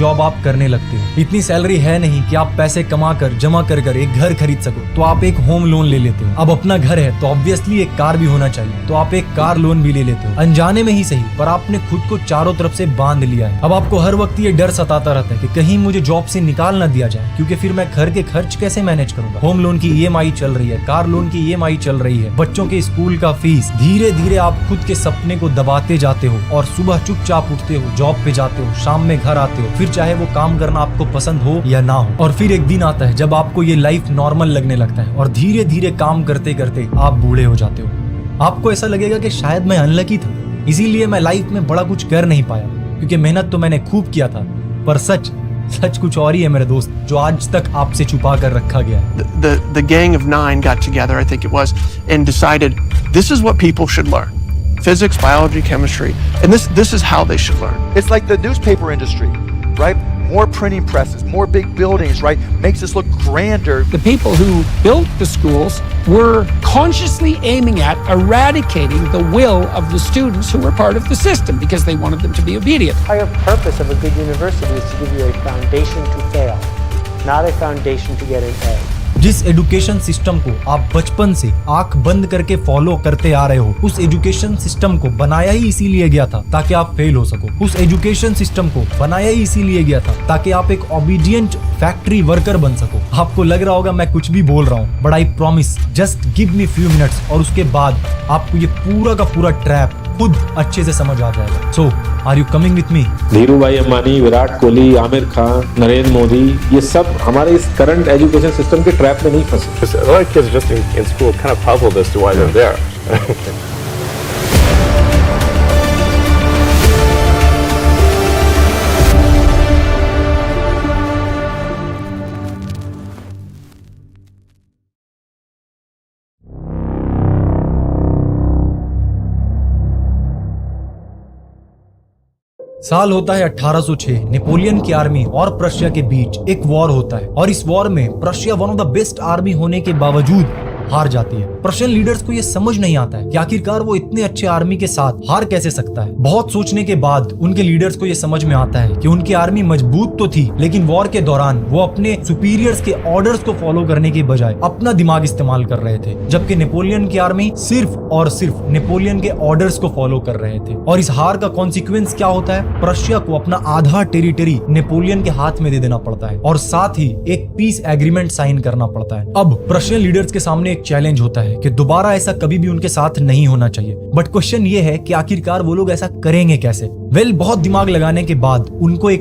Job आप करने लगते हो। इतनी सैलरी है नहीं कि आप पैसे कमा कर जमा कर कर एक घर खरीद सको, तो आप एक होम लोन ले लेते हो। अब अपना घर है तो ऑब्वियसली एक कार भी होना चाहिए, तो आप एक कार लोन भी ले लेते हो। अनजाने में ही सही, पर आपने खुद को चारों तरफ से बांध लिया है। अब आपको हर वक्त ये डर सताता रहता है कि कहीं मुझे जॉब से निकाल ना दिया जाए, क्योंकि फिर मैं घर के खर्च कैसे मैनेज करूंगा। होम लोन की ईएमआई चल रही है, कार लोन की ईएमआई चल रही है, बच्चों के स्कूल का फीस। धीरे धीरे आप खुद के सपने को दबाते जाते हो और सुबह चुपचाप उठते हो, जॉब पे जाते हो, शाम में घर आते हो, फिर चाहे वो काम करना आपको पसंद हो या ना हो। और फिर एक दिन आता है जब आपको ये लाइफ नॉर्मल लगने लगता है और धीरे धीरे काम करते करते आप बूढ़े हो जाते हो। आपको ऐसा लगेगा कि शायद मैं अनलकी था, इसीलिए मैं लाइफ में बड़ा कुछ कर नहीं पाया, क्योंकि मेहनत तो मैंने खूब किया था। पर सच कुछ और ही है मेरे दोस्त, जो आज तक आपसे छुपा कर रखा गया है। The gang of 9 got together, I think it was, and decided this is what people should learn. Physics, biology, chemistry, and this is how they should learn. It's like the newspaper industry, right? More printing presses, more big buildings, right? Makes us look grander. The people who built the schools were consciously aiming at eradicating the will of the students who were part of the system because they wanted them to be obedient. The entire purpose of a good university is to give you a foundation to fail, not a foundation to get an A. जिस education system को आप बचपन से आंख बंद करके follow करते आ रहे हो, उस एजुकेशन सिस्टम को बनाया ही इसीलिए गया था ताकि आप फेल हो सको। उस एजुकेशन सिस्टम को बनाया ही इसीलिए गया था ताकि आप एक ओबीडिएंट फैक्ट्री वर्कर बन सको। आपको लग रहा होगा मैं कुछ भी बोल रहा हूँ, but I promise, just give me few minutes और उसके बाद आपको ये पूरा का पूरा ट्रैप खुद अच्छे से समझ आ जाएगा। So are you coming with me? Dhirubhai Ambani, Virat Kohli, Aamir Khan, Narendra Modi, ये सब हमारे इस करंट एजुकेशन सिस्टम के ट्रैप में नहीं फंसे। A lot of kids just in school kind of puzzled as to why they're there. साल होता है 1806। नेपोलियन की आर्मी और प्रशिया के बीच एक वॉर होता है और इस वॉर में Prussia one of the best army होने के बावजूद हार जाती है। प्रशियन लीडर्स को ये समझ नहीं आता है कि आखिरकार वो इतने अच्छे आर्मी के साथ हार कैसे सकता है। बहुत सोचने के बाद उनके लीडर्स को ये समझ में आता है कि उनकी आर्मी मजबूत तो थी, लेकिन वॉर के दौरान वो अपने सुपीरियर्स के ऑर्डर्स को फॉलो करने के बजाय अपना दिमाग इस्तेमाल कर रहे थे, जबकि नेपोलियन की आर्मी सिर्फ और सिर्फ नेपोलियन के ऑर्डर्स को फॉलो कर रहे थे। और इस हार का कॉन्सिक्वेंस क्या होता है? प्रशिया को अपना आधा टेरिटरी नेपोलियन के हाथ में दे देना पड़ता है और साथ ही एक पीस एग्रीमेंट साइन करना पड़ता है। अब प्रशियन लीडर्स के सामने एक चैलेंज होता है कि दोबारा ऐसा कभी भी उनके साथ नहीं होना चाहिए। बट क्वेश्चन ये है कि आखिरकार वो लोग ऐसा करेंगे कैसे? बहुत दिमाग लगाने के बाद उनको एक